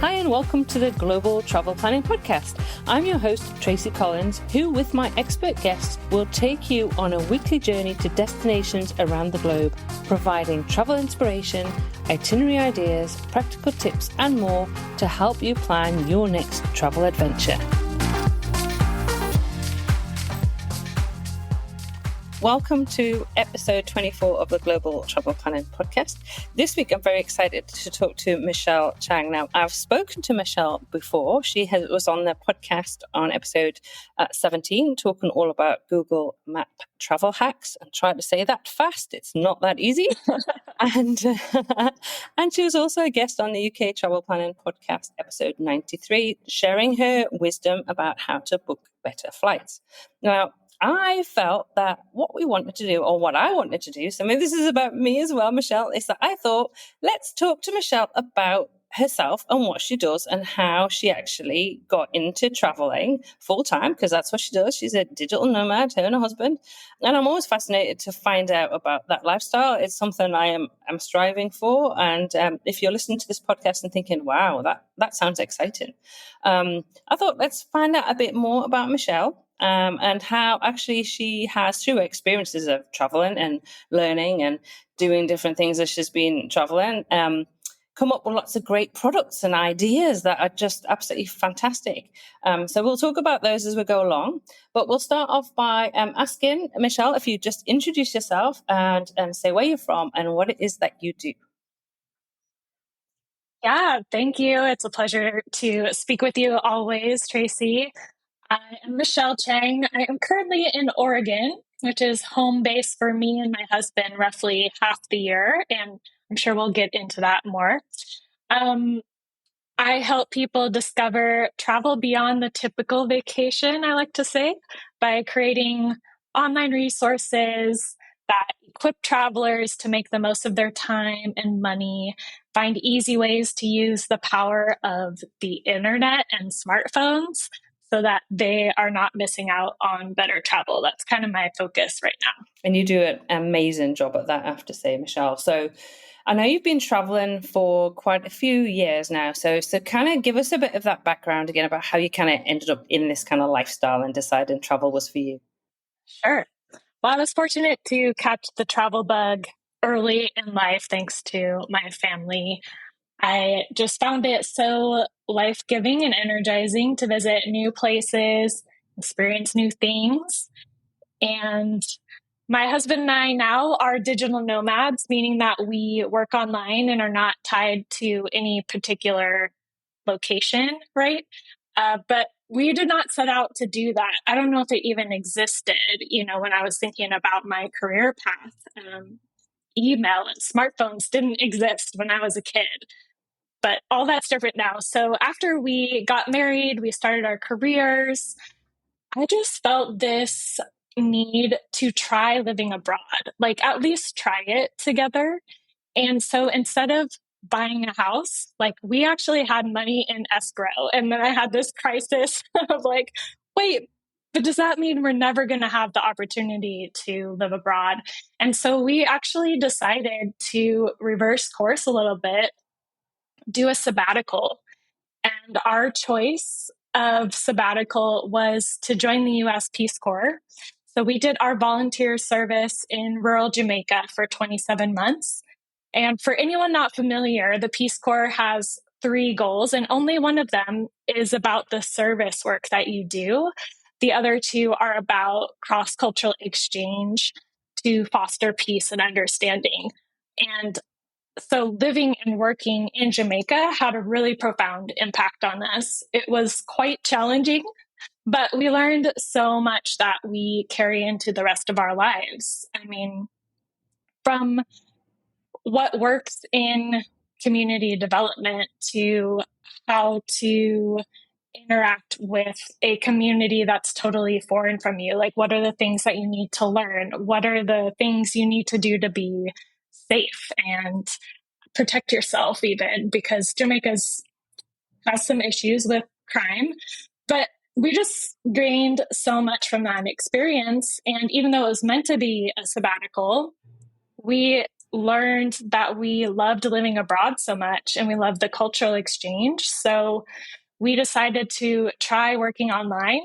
Hi, and welcome to the Global Travel Planning Podcast. I'm your host, Tracy Collins, who, with my expert guests, will take you on a weekly journey to destinations around the globe, providing travel inspiration, itinerary ideas, practical tips, and more to help you plan your next travel adventure. Welcome to episode 24 of the Global Travel Planning Podcast. This week, I'm very excited to talk to Michelle Chang. Now, I've spoken to Michelle before. She was on the podcast on episode 17, talking all about Google Map travel hacks. And try to say that fast. It's not that easy. And she was also a guest on the UK Travel Planning Podcast, episode 93, sharing her wisdom about how to book better flights. Now, I felt that what we wanted to do, or what I wanted to do, so maybe this is about me as well, Michelle, is that I thought, let's talk to Michelle about herself and what she does and how she actually got into traveling full time, because that's what she does. She's a digital nomad, her and her husband. And I'm always fascinated to find out about that lifestyle. It's something I'm striving for. And if you're listening to this podcast and thinking, wow, that sounds exciting, I thought, let's find out a bit more about Michelle. And how actually she has, through experiences of traveling and learning and doing different things as she's been traveling, come up with lots of great products and ideas that are just absolutely fantastic. So we'll talk about those as we go along. But we'll start off by asking Michelle if you just introduce yourself and say where you're from and what it is that you do. Yeah, thank you. It's a pleasure to speak with you always, Tracy. I am Michelle Chang. I am currently in Oregon, which is home base for me and my husband roughly half the year, and I'm sure we'll get into that more. I help people discover travel beyond the typical vacation, I like to say, by creating online resources that equip travelers to make the most of their time and money, find easy ways to use the power of the internet and smartphones so that they are not missing out on better travel. That's kind of my focus right now. And you do an amazing job at that, I have to say, Michelle. So I know you've been traveling for quite a few years now. So kind of give us a bit of that background again about how you kind of ended up in this kind of lifestyle and deciding travel was for you. Sure. Well, I was fortunate to catch the travel bug early in life thanks to my family. I just found it so life-giving and energizing to visit new places, experience new things. And my husband and I now are digital nomads, meaning that we work online and are not tied to any particular location, right? But we did not set out to do that. I don't know if it even existed, when I was thinking about my career path. Email and smartphones didn't exist when I was a kid. But all that's different now. So after we got married, we started our careers. I just felt this need to try living abroad, like at least try it together. And so instead of buying a house, like we actually had money in escrow. And then I had this crisis of like, wait, but does that mean we're never going to have the opportunity to live abroad? And so we actually decided to reverse course a little bit, do a sabbatical. And our choice of sabbatical was to join the US Peace Corps. So we did our volunteer service in rural Jamaica for 27 months. And for anyone not familiar, the Peace Corps has 3 goals, and only one of them is about the service work that you do. The other 2 are about cross-cultural exchange to foster peace and understanding. And so living and working in Jamaica had a really profound impact on us. It was quite challenging, but we learned so much that we carry into the rest of our lives. I mean, from what works in community development to how to interact with a community that's totally foreign from you. Like, what are the things that you need to learn? What are the things you need to do to be safe and protect yourself, even because Jamaica has some issues with crime. But we just gained so much from that experience. And even though it was meant to be a sabbatical, we learned that we loved living abroad so much and we loved the cultural exchange. So we decided to try working online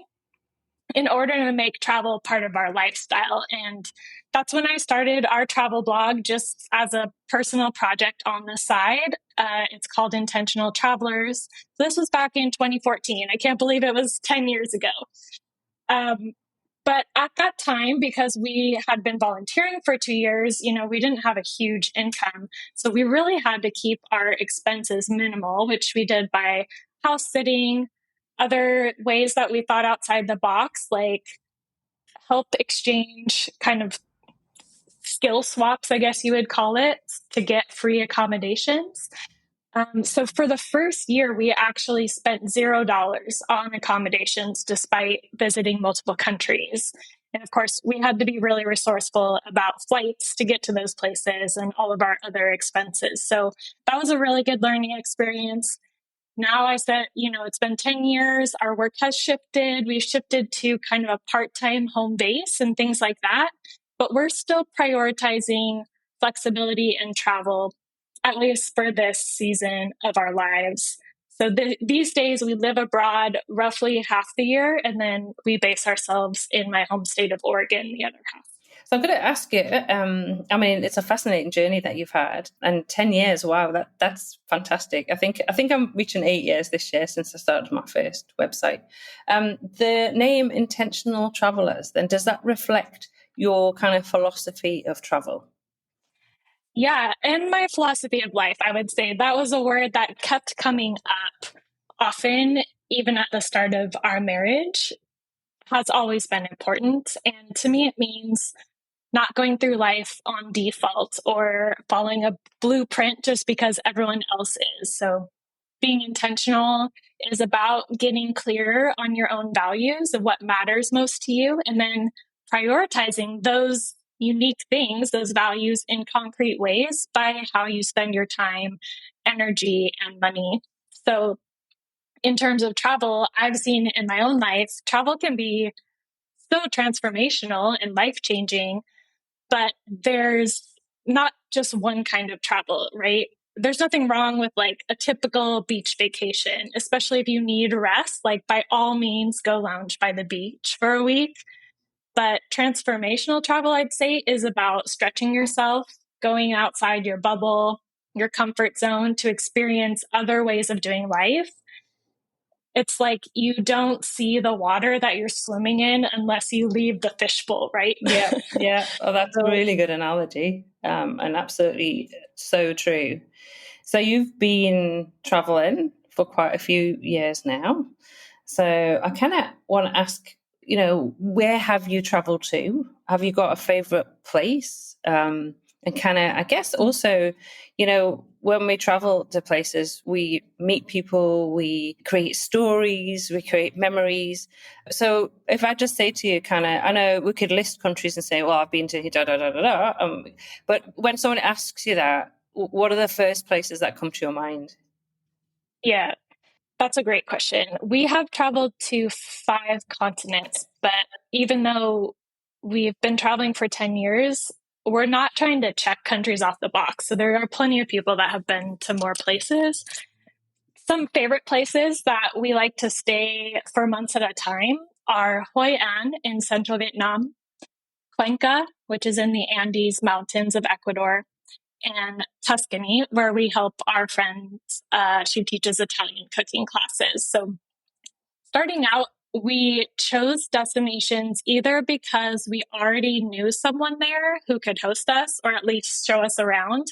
in order to make travel part of our lifestyle. And that's when I started our travel blog just as a personal project on the side. It's called Intentional Travelers. This was back in 2014. I can't believe it was 10 years ago. But at that time, because we had been volunteering for 2 years, we didn't have a huge income. So we really had to keep our expenses minimal, which we did by house sitting, other ways that we thought outside the box, like help exchange, kind of skill swaps, I guess you would call it, to get free accommodations. So for the first year, we actually spent $0 on accommodations despite visiting multiple countries. And of course, we had to be really resourceful about flights to get to those places and all of our other expenses. So that was a really good learning experience. Now I said, it's been 10 years. Our work has shifted. We've shifted to kind of a part-time home base and things like that. But we're still prioritizing flexibility and travel, at least for this season of our lives. So these days we live abroad roughly half the year, and then we base ourselves in my home state of Oregon the other half. So I'm going to ask you, it's a fascinating journey that you've had, and 10 years, wow, that's fantastic. I think I'm reaching 8 years this year since I started my first website. The name Intentional Travelers, then, does that reflect your kind of philosophy of travel? Yeah, and my philosophy of life, I would say that was a word that kept coming up often, even at the start of our marriage, has always been important. And to me, it means not going through life on default or following a blueprint just because everyone else is. So being intentional is about getting clear on your own values of what matters most to you, and then prioritizing those unique things, those values, in concrete ways by how you spend your time, energy, and money. So in terms of travel, I've seen in my own life, travel can be so transformational and life-changing, but there's not just one kind of travel, right? There's nothing wrong with like a typical beach vacation, especially if you need rest. Like, by all means, go lounge by the beach for a week. But transformational travel, I'd say, is about stretching yourself, going outside your bubble, your comfort zone to experience other ways of doing life. It's like you don't see the water that you're swimming in unless you leave the fishbowl, right? Yeah. Oh, that's a really good analogy, and absolutely so true. So you've been traveling for quite a few years now. So I kind of want to ask, where have you traveled to? Have you got a favorite place? And kind of, I guess also, when we travel to places, we meet people, we create stories, we create memories. So if I just say to you, kind of, I know we could list countries and say, well, I've been to da da da da da. But when someone asks you that, what are the first places that come to your mind? Yeah, that's a great question. We have traveled to 5 continents, but even though we've been traveling for 10 years, we're not trying to check countries off the box. So there are plenty of people that have been to more places. Some favorite places that we like to stay for months at a time are Hoi An in central Vietnam, Cuenca, which is in the Andes Mountains of Ecuador, and Tuscany, where we help our friend. She teaches Italian cooking classes. So starting out, we chose destinations either because we already knew someone there who could host us or at least show us around,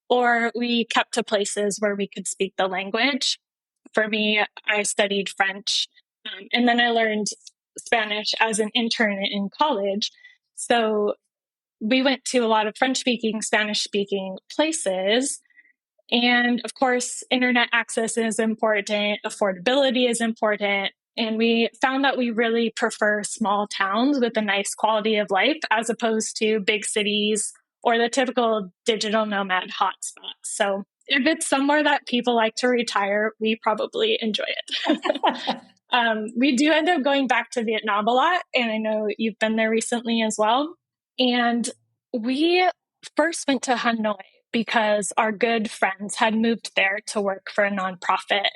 or we kept to places where we could speak the language. For me, I studied French, and then I learned Spanish as an intern in college. So we went to a lot of French speaking, Spanish speaking places. And of course, internet access is important, affordability is important. And we found that we really prefer small towns with a nice quality of life as opposed to big cities or the typical digital nomad hotspots. So if it's somewhere that people like to retire, we probably enjoy it. We do end up going back to Vietnam a lot. And I know you've been there recently as well. And we first went to Hanoi because our good friends had moved there to work for a nonprofit.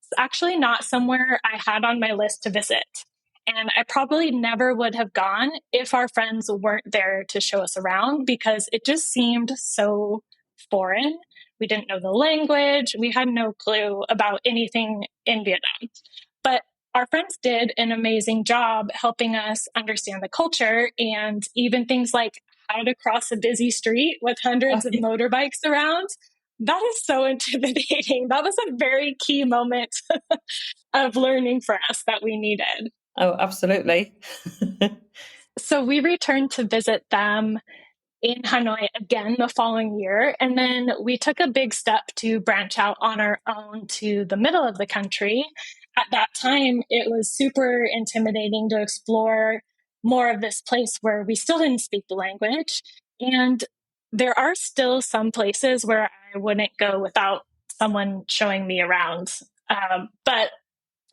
It's actually not somewhere I had on my list to visit. And I probably never would have gone if our friends weren't there to show us around because it just seemed so foreign. We didn't know the language. We had no clue about anything in Vietnam. But our friends did an amazing job helping us understand the culture and even things like how to cross a busy street with hundreds of motorbikes around. That is so intimidating. That was a very key moment of learning for us that we needed. Oh, absolutely. So we returned to visit them in Hanoi again the following year. And then we took a big step to branch out on our own to the middle of the country. At that time, it was super intimidating to explore more of this place where we still didn't speak the language. And there are still some places where I wouldn't go without someone showing me around. But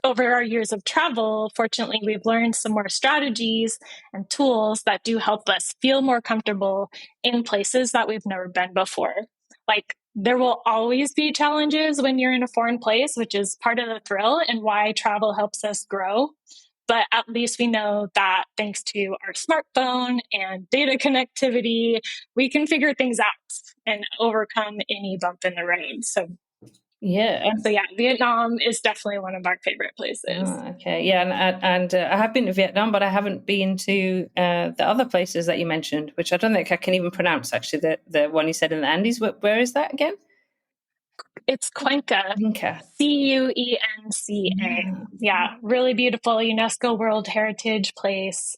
over our years of travel, fortunately, we've learned some more strategies and tools that do help us feel more comfortable in places that we've never been before. Like, there will always be challenges when you're in a foreign place, which is part of the thrill and why travel helps us grow. But at least we know that thanks to our smartphone and data connectivity, we can figure things out and overcome any bump in the road. Yeah. So yeah, Vietnam is definitely one of our favorite places. Oh, okay. Yeah. And I have been to Vietnam, but I haven't been to the other places that you mentioned, which I don't think I can even pronounce, actually, the one you said in the Andes. Where is that again? It's Cuenca. Cuenca. Cuenca. Yeah, really beautiful UNESCO World Heritage place.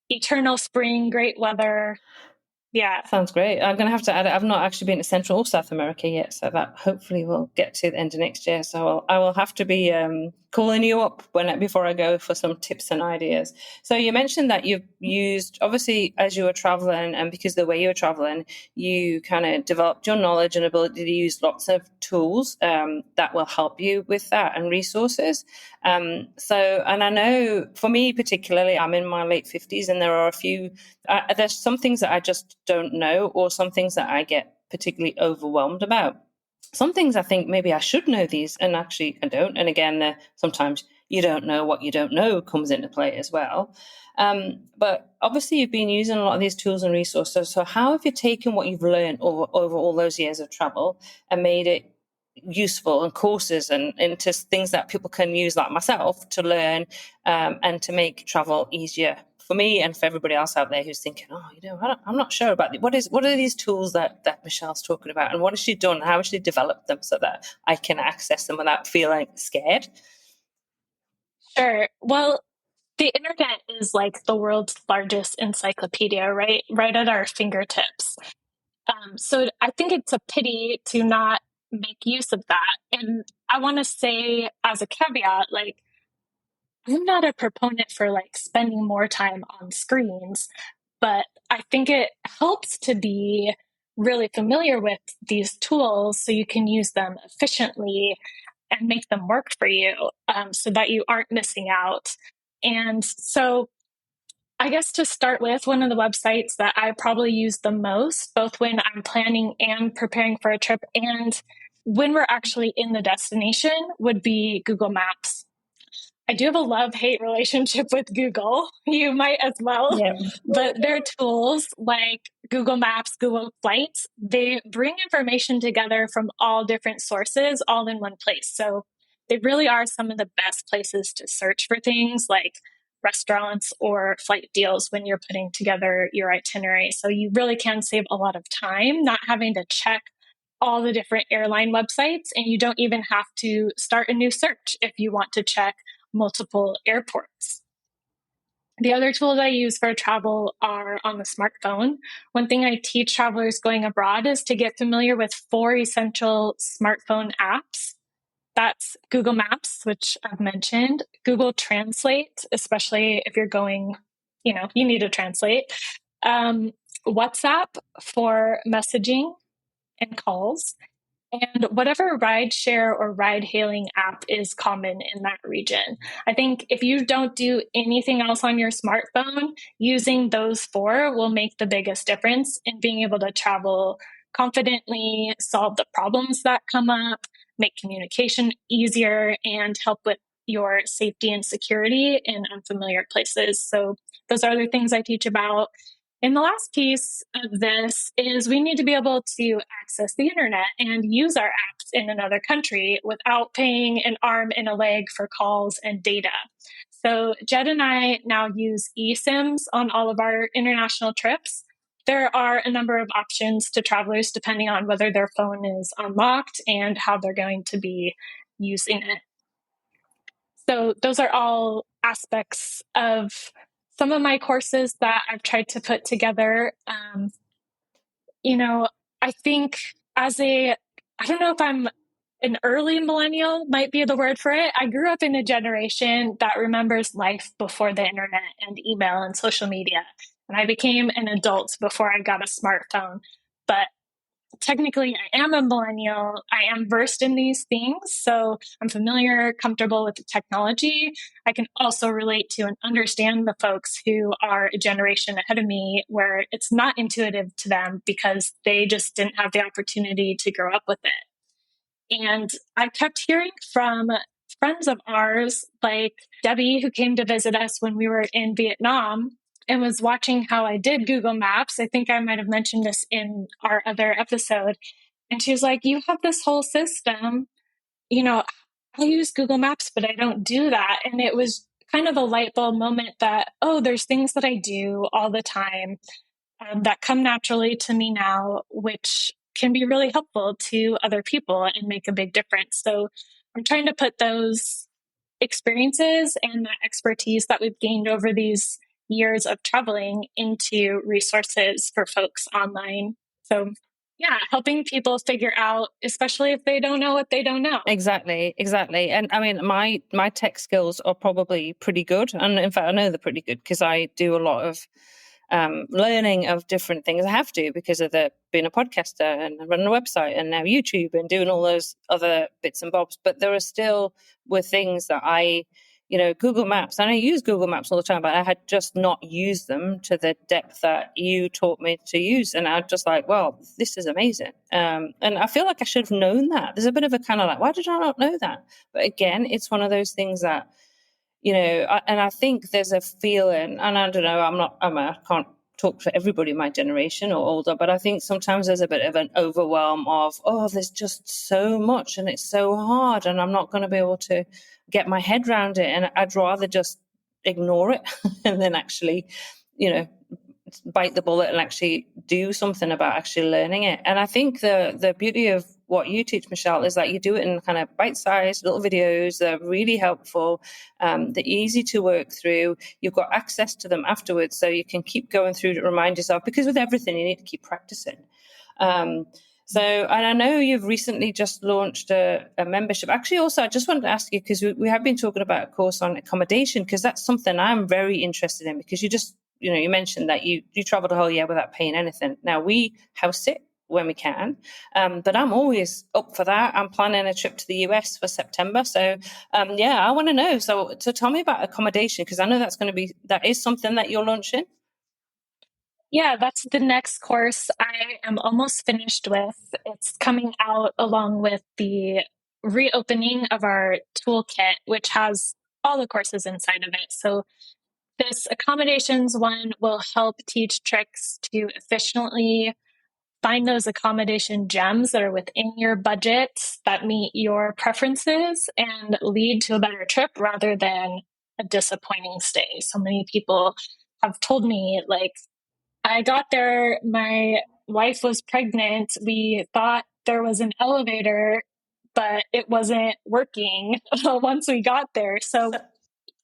Eternal spring, great weather. Yeah. Sounds great. I'm going to have to add it. I've not actually been to Central or South America yet, so that hopefully we'll get to the end of next year. So I will have to be calling you up before I go for some tips and ideas. So you mentioned that you've used, obviously, as you were traveling, and because of the way you were traveling, you kind of developed your knowledge and ability to use lots of tools that will help you with that and resources. And I know for me particularly, I'm in my late 50s, and there are a few. There's some things that I just don't know, or some things that I get particularly overwhelmed about. Some things I think maybe I should know these, and actually I don't. And again, sometimes you don't know what you don't know comes into play as well. But obviously, you've been using a lot of these tools and resources. So how have you taken what you've learned over all those years of travel and made it useful and courses and into things that people can use, like myself, to learn and to make travel easier for me and for everybody else out there who's thinking, I'm not sure about what are these tools that Michelle's talking about, and what has she done? How has she developed them so that I can access them without feeling scared? Sure. Well, the internet is like the world's largest encyclopedia, right? Right at our fingertips. So I think it's a pity to not make use of that. And I want to say as a caveat, like, I'm not a proponent for like spending more time on screens, but I think it helps to be really familiar with these tools so you can use them efficiently and make them work for you, so that you aren't missing out. And so I guess to start with, one of the websites that I probably use the most, both when I'm planning and preparing for a trip and when we're actually in the destination, would be Google Maps. I do have a love-hate relationship with Google. You might as well. Yeah. But their tools like Google Maps, Google Flights, they bring information together from all different sources all in one place. So they really are some of the best places to search for things like restaurants or flight deals when you're putting together your itinerary. So you really can save a lot of time not having to check all the different airline websites, and you don't even have to start a new search if you want to check multiple airports. The other tools I use for travel are on the smartphone. One thing I teach travelers going abroad is to get familiar with 4 essential smartphone apps. That's Google Maps, which I've mentioned, Google Translate, especially if you're going, you need to translate, WhatsApp for messaging and calls, and whatever rideshare or ride hailing app is common in that region. I think if you don't do anything else on your smartphone, using those four will make the biggest difference in being able to travel confidently, solve the problems that come up, make communication easier, and help with your safety and security in unfamiliar places. So those are the things I teach about. And the last piece of this is we need to be able to access the internet and use our apps in another country without paying an arm and a leg for calls and data. So Jed and I now use eSIMs on all of our international trips. There are a number of options to travelers depending on whether their phone is unlocked and how they're going to be using it. So those are all aspects of some of my courses that I've tried to put together. I think I don't know if I'm an early millennial, might be the word for it. I grew up in a generation that remembers life before the internet and email and social media. And I became an adult before I got a smartphone. But technically, I am a millennial. I am versed in these things. So I'm familiar, comfortable with the technology. I can also relate to and understand the folks who are a generation ahead of me where it's not intuitive to them because they just didn't have the opportunity to grow up with it. And I kept hearing from friends of ours, like Debbie, who came to visit us when we were in Vietnam and was watching how I did Google Maps. I think I might have mentioned this in our other episode. And she was like, you have this whole system. I use Google Maps, but I don't do that. And it was kind of a light bulb moment that, oh, there's things that I do all the time that come naturally to me now, which can be really helpful to other people and make a big difference. So I'm trying to put those experiences and the expertise that we've gained over these years of traveling into resources for folks online. So yeah, helping people figure out, especially if they don't know what they don't know. Exactly. And I mean, my tech skills are probably pretty good. And in fact, I know they're pretty good because I do a lot of learning of different things. I have to because of being a podcaster and running a website and now YouTube and doing all those other bits and bobs. But there are still were things that Google Maps, and I use Google Maps all the time, but I had just not used them to the depth that you taught me to use. And I'm just like, well, this is amazing. And I feel like I should have known that. There's a bit of a kind of like, why did I not know that? But again, it's one of those things that, and I think there's a feeling, and I don't know, I can't talk for everybody in my generation or older, but I think sometimes there's a bit of an overwhelm of, oh, there's just so much and it's so hard and I'm not going to be able to get my head around it. And I'd rather just ignore it and then actually, bite the bullet and actually do something about actually learning it. And I think the beauty of what you teach, Michelle, is that you do it in kind of bite-sized little videos. They're really helpful. They're easy to work through. You've got access to them afterwards, so you can keep going through to remind yourself, because with everything, you need to keep practicing. And I know you've recently just launched a membership. Actually, also, I just wanted to ask you, because we have been talking about a course on accommodation, because that's something I'm very interested in, because you mentioned that you travel the whole year without paying anything. Now, we house sit when we can, but I'm always up for that. I'm planning a trip to the US for September. So, I want to know. So tell me about accommodation, because I know that is something that you're launching. Yeah, that's the next course I am almost finished with. It's coming out along with the reopening of our toolkit, which has all the courses inside of it. So this accommodations one will help teach tricks to efficiently find those accommodation gems that are within your budget, that meet your preferences, and lead to a better trip rather than a disappointing stay. So many people have told me, like, I got there, my wife was pregnant. We thought there was an elevator, but it wasn't working once we got there. So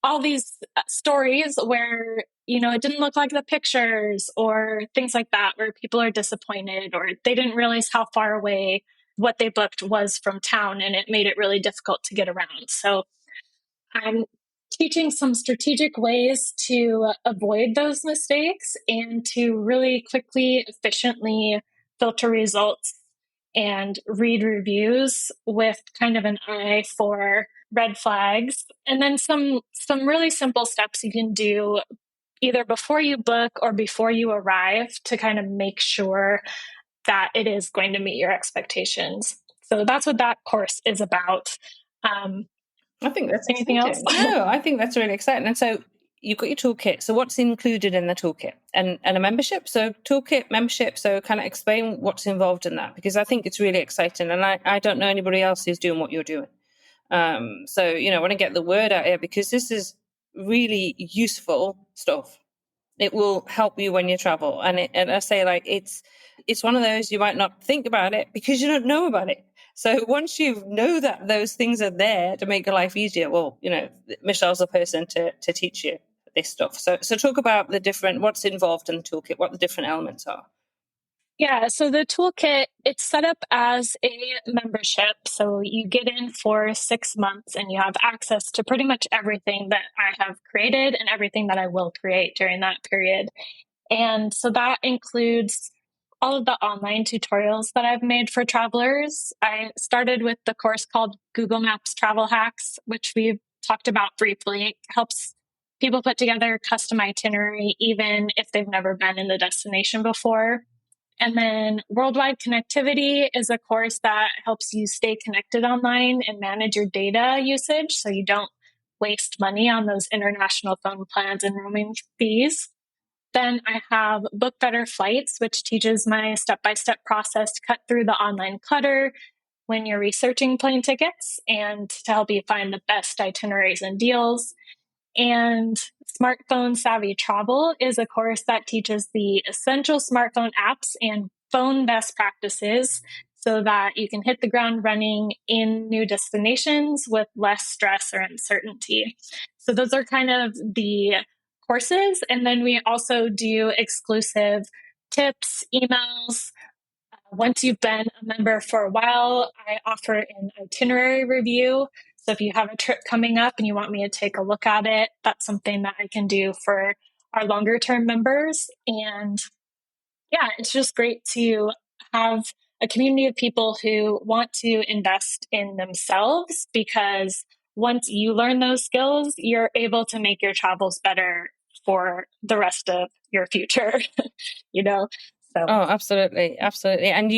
all these stories where, it didn't look like the pictures or things like that, where people are disappointed or they didn't realize how far away what they booked was from town, and it made it really difficult to get around. So I'm teaching some strategic ways to avoid those mistakes and to really quickly, efficiently filter results and read reviews with kind of an eye for red flags. And then some really simple steps you can do either before you book or before you arrive to kind of make sure that it is going to meet your expectations. So that's what that course is about. I think that's anything exciting. else? No, I think that's really exciting. And so you've got your toolkit. So what's included in the toolkit and a membership? So toolkit, membership. So kind of explain what's involved in that, because I think it's really exciting. And I don't know anybody else who's doing what you're doing. So, I want to get the word out here because this is really useful stuff. It will help you when you travel. And I say, like, it's one of those, you might not think about it because you don't know about it. So once you know that those things are there to make your life easier, well, Michelle's the person to teach you this stuff. So talk about what's involved in the toolkit, what the different elements are. Yeah, so the toolkit, it's set up as a membership. So you get in for 6 months and you have access to pretty much everything that I have created and everything that I will create during that period. And so that includes all of the online tutorials that I've made for travelers. I started with the course called Google Maps Travel Hacks, which we've talked about briefly. It helps people put together a custom itinerary, even if they've never been in the destination before. And then Worldwide Connectivity is a course that helps you stay connected online and manage your data usage so you don't waste money on those international phone plans and roaming fees. Then I have Book Better Flights, which teaches my step-by-step process to cut through the online clutter when you're researching plane tickets and to help you find the best itineraries and deals. And Smartphone Savvy Travel is a course that teaches the essential smartphone apps and phone best practices so that you can hit the ground running in new destinations with less stress or uncertainty. So those are kind of the courses. And then we also do exclusive tips, emails. Once you've been a member for a while, I offer an itinerary review. So if you have a trip coming up and you want me to take a look at it, that's something that I can do for our longer term members. And yeah, it's just great to have a community of people who want to invest in themselves, because once you learn those skills, you're able to make your travels better for the rest of your future, So. Oh, absolutely. Absolutely. And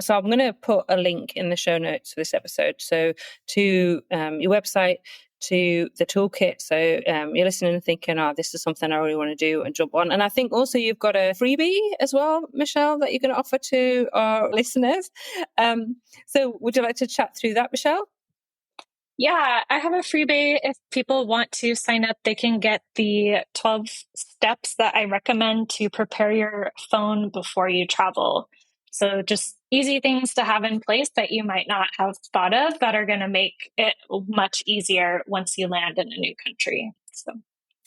so I'm going to put a link in the show notes for this episode. So to your website, to the toolkit. So you're listening and thinking, this is something I really want to do, and jump on. And I think also you've got a freebie as well, Michelle, that you're going to offer to our listeners. So would you like to chat through that, Michelle? Yeah, I have a freebie. If people want to sign up, they can get the 12 steps that I recommend to prepare your phone before you travel. So just easy things to have in place that you might not have thought of that are going to make it much easier once you land in a new country. So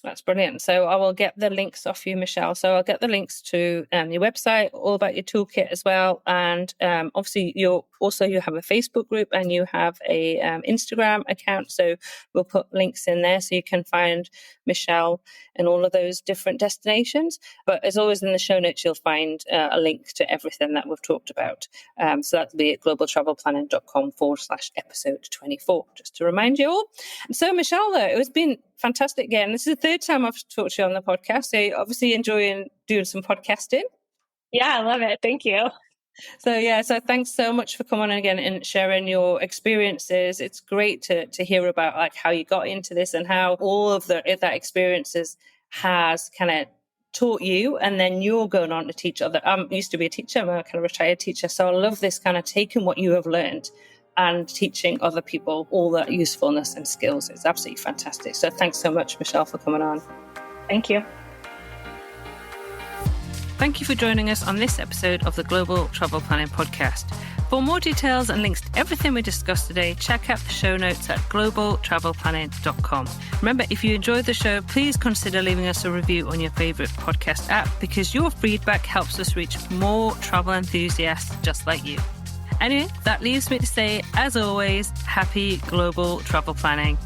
that's brilliant. So I will get the links off you, Michelle. So I'll get the links to your website, all about your toolkit as well. And obviously you have a Facebook group and you have a Instagram account. So we'll put links in there so you can find Michelle in all of those different destinations. But as always in the show notes, you'll find a link to everything that we've talked about. So that'll be at globaltravelplanning.com/episode 24, just to remind you all. And so Michelle, though, it has been fantastic again. This is the third time I've talked to you on the podcast. So you're obviously enjoying doing some podcasting. Yeah, I love it. Thank you. So thanks so much for coming on again and sharing your experiences. It's great to hear about like how you got into this and how all of that experiences has kind of taught you, and then you're going on to teach other. I used to be a teacher. I'm a kind of retired teacher. So I love this kind of taking what you have learned and teaching other people all that usefulness and skills. It's absolutely fantastic. So thanks so much, Michelle, for coming on. Thank you. Thank you for joining us on this episode of the Global Travel Planning Podcast. For more details and links to everything we discussed today, check out the show notes at globaltravelplanning.com. Remember, if you enjoyed the show, please consider leaving us a review on your favorite podcast app, because your feedback helps us reach more travel enthusiasts just like you. Anyway, that leaves me to say, as always, happy global travel planning.